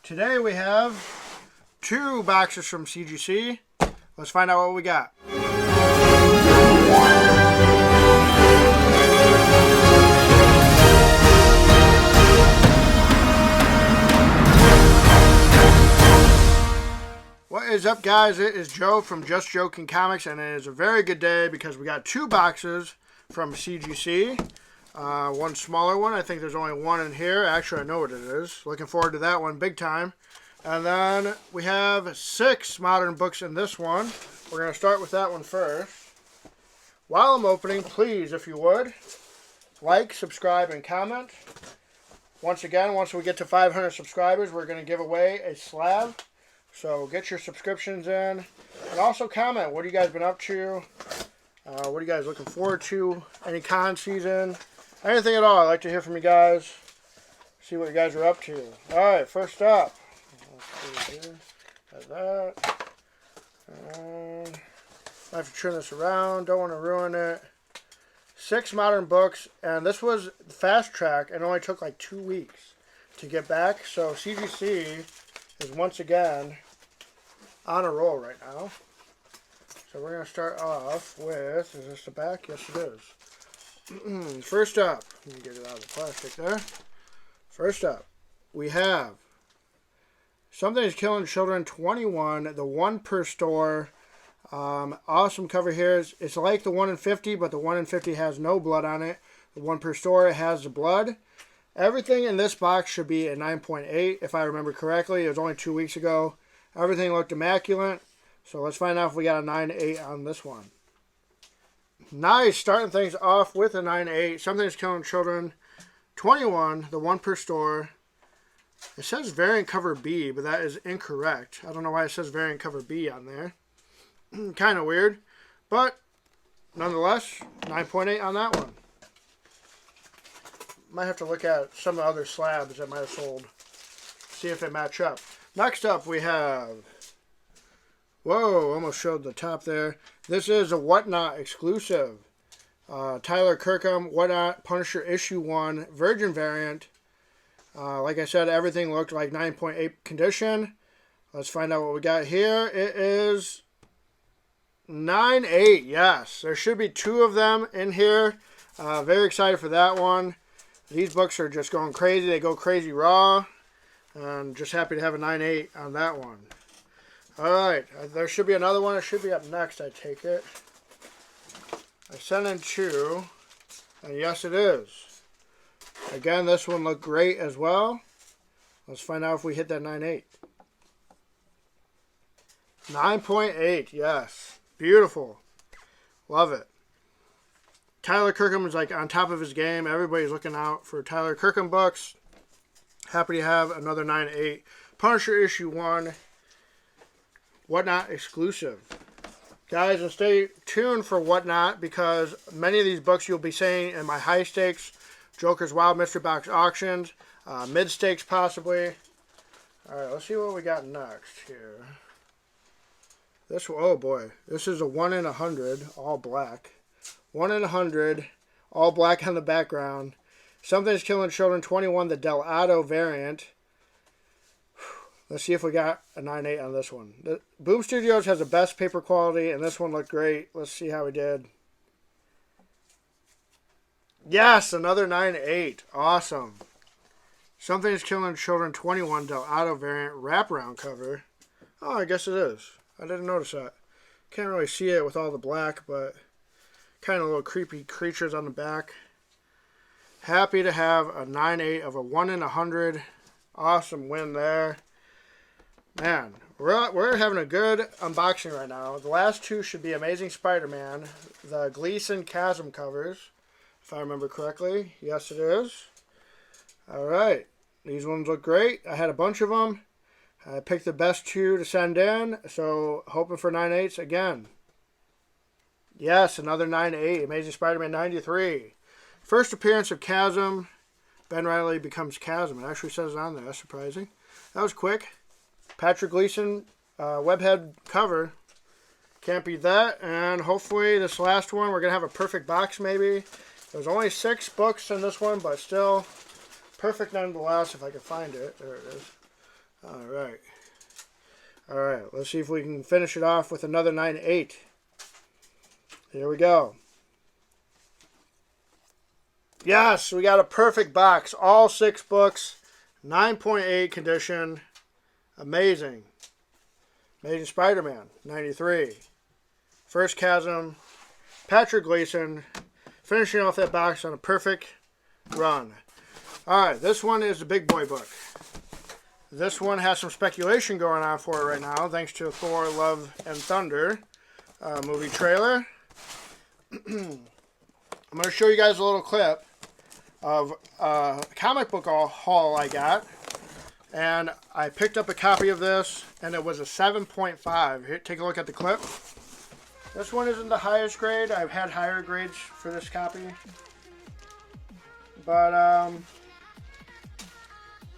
Today we have 2 boxes from CGC. Let's find out what we got. What is up, guys? It is Joe from Just Joking Comics, and it is a very good day because we got 2 boxes from CGC. One smaller one. I think there's only one in here. Actually, I know what it is. Looking forward to that one big time. And then we have 6 modern books in this one. We're going to start with that one first. While I'm opening, please, if you would, like, subscribe, and comment. Once again, once we get to 500 subscribers, we're going to give away a slab. So get your subscriptions in. And also comment. What have you guys been up to? What are you guys looking forward to? Any con season? Anything at all. I'd like to hear from you guys. See what you guys are up to. Alright, first up. Let's see here. Like that. I have to turn this around. Don't want to ruin it. 6 modern books. And this was fast track. And only took like 2 weeks to get back. So CGC is once again on a roll right now. So we're going to start off with, is this the back? Yes, it is. First up, let me get it out of the plastic there. First up, we have Something is Killing Children 21, the 1 per store. Awesome cover here. It's like the 1 in 50, but the 1 in 50 has no blood on it. The 1 per store has the blood. Everything in this box should be a 9.8, if I remember correctly. It was only 2 weeks ago. Everything looked immaculate. So let's find out if we got a 9.8 on this one. Nice, starting things off with a 9.8. Something is Killing Children 21, the 1 per store. It says variant cover B, but that is incorrect. I don't know why it says variant cover B on there. Kind of weird, but nonetheless, 9.8 on that one. Might have to look at some of the other slabs that might have sold. See if they match up. Next up, we have... Whoa, almost showed the top there. This is a Whatnot exclusive. Tyler Kirkham, Whatnot, Punisher Issue 1, Virgin variant. Like I said, everything looked like 9.8 condition. Let's find out what we got here. It is 9.8, yes. There should be 2 of them in here. Very excited for that one. These books are just going crazy. They go crazy raw. And just happy to have a 9.8 on that one. Alright, there should be another one. It should be up next, I take it. I sent in 2, and yes it is. Again, this one looked great as well. Let's find out if we hit that 9.8. 9.8, yes. Beautiful. Love it. Tyler Kirkham is like on top of his game. Everybody's looking out for Tyler Kirkham books. Happy to have another 9.8. Punisher Issue 1. Whatnot exclusive. Guys, and stay tuned for Whatnot because many of these books you'll be seeing in my high stakes, Joker's Wild Mystery Box auctions, mid stakes possibly. Alright, let's see what we got next here. This, oh boy, this is a 1 in 100, all black. 1 in 100, all black on the background. Something is Killing Children 21, the Delgado variant. Let's see if we got a 9.8 on this one. Boom Studios has the best paper quality, and this one looked great. Let's see how we did. Yes, another 9.8. Awesome. Something is Killing Children 21, Delgado variant, wraparound cover. Oh, I guess it is. I didn't notice that. Can't really see it with all the black, but kind of little creepy creatures on the back. Happy to have a 9.8 of a 1 in 100. Awesome win there. Man, we're having a good unboxing right now. The last 2 should be Amazing Spider-Man, the Gleason Chasm covers, if I remember correctly. Yes, it is. Alright, these ones look great. I had a bunch of them. I picked the best 2 to send in, so hoping for 9.8s again. Yes, another 9.8, Amazing Spider-Man 93. First appearance of Chasm. Ben Reilly becomes Chasm. It actually says it on there. That's surprising. That was quick. Patrick Gleason, webhead cover. Can't beat that. And hopefully this last one, we're going to have a perfect box maybe. There's only 6 books in this one, but still perfect nonetheless if I can find it. There it is. All right. All right, let's see if we can finish it off with another 9.8. Here we go. Yes, we got a perfect box. All 6 books, 9.8 condition. Amazing. Amazing Spider-Man, 93. First Chasm, Patrick Gleason, finishing off that box on a perfect run. All right, this one is the big boy book. This one has some speculation going on for it right now, thanks to Thor, Love, and Thunder movie trailer. I'm going to show you guys a little clip of a comic book haul I got. And I picked up a copy of this, and it was a 7.5. Here, take a look at the clip. This one isn't the highest grade. I've had higher grades for this copy. But,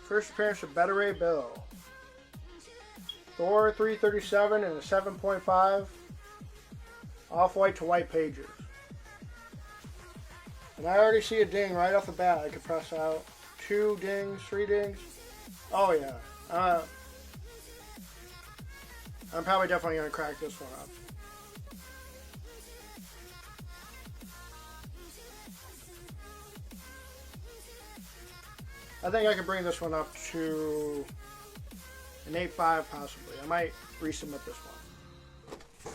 first appearance of Beta Ray Bill. Thor 337 and a 7.5. Off-white to white pages. And I already see a ding right off the bat. I could press out 2 dings, 3 dings. Oh yeah. I'm probably definitely going to crack this one up. I think I can bring this one up to an 8.5 possibly. I might resubmit this one.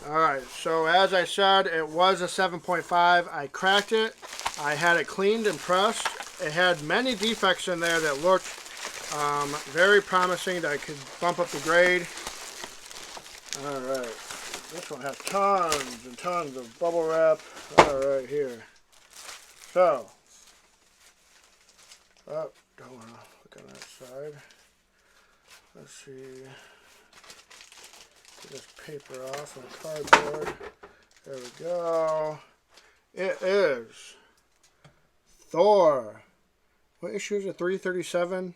Alright, so as I said, it was a 7.5. I cracked it. I had it cleaned and pressed. It had many defects in there that looked very promising that I could bump up the grade. Alright, this one has tons and tons of bubble wrap. Alright, here. So, oh, don't want to look on that side. Let's see. Get this paper off on cardboard. There we go. It is Thor. What issue is it? 337.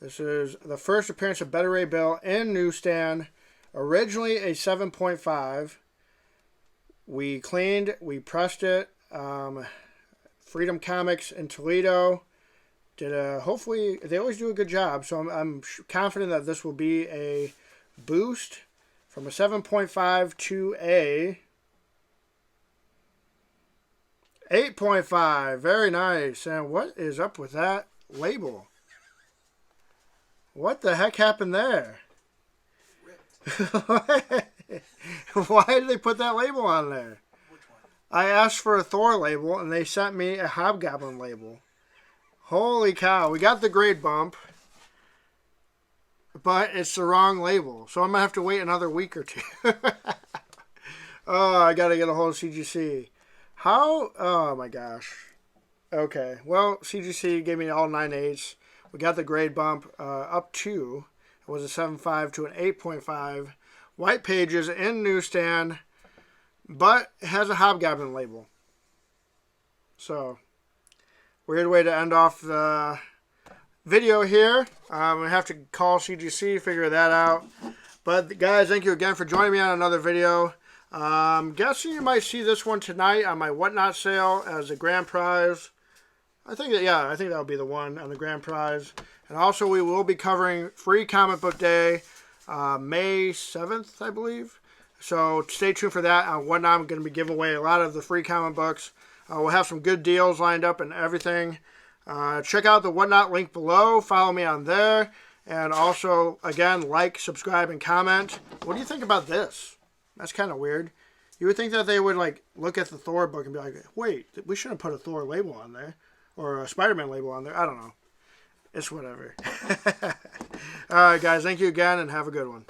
This is the first appearance of Beta Ray Bill in newsstand. Originally a 7.5. We cleaned, we pressed it. Freedom Comics in Toledo did hopefully they always do a good job. So I'm confident that this will be a boost from a 7.5 to a 8.5. Very nice. And what is up with that label? What the heck happened there? Why did they put that label on there? Which one? I asked for a Thor label, and they sent me a Hobgoblin label. Holy cow. We got the grade bump, but it's the wrong label. So I'm going to have to wait another week or 2. Oh, I got to get a hold of CGC. How? Oh, my gosh. Okay. Well, CGC gave me all 9.8s. We got the grade bump up to, it was a 7.5 to an 8.5. White pages in newsstand, but it has a Hobgoblin label. So, weird way to end off the video here. We have to call CGC, figure that out. But guys, thank you again for joining me on another video. I'm guessing you might see this one tonight on my Whatnot sale as a grand prize. I think that'll be the one on the grand prize. And also we will be covering Free Comic Book Day, May 7th, I believe. So stay tuned for that. On Whatnot, I'm going to be giving away a lot of the free comic books. We'll have some good deals lined up and everything. Check out the Whatnot link below. Follow me on there. And also, again, like, subscribe, and comment. What do you think about this? That's kind of weird. You would think that they would like look at the Thor book and be like, wait, we shouldn't put a Thor label on there. Or a Spider-Man label on there. I don't know. It's whatever. Alright, guys. Thank you again, and have a good one.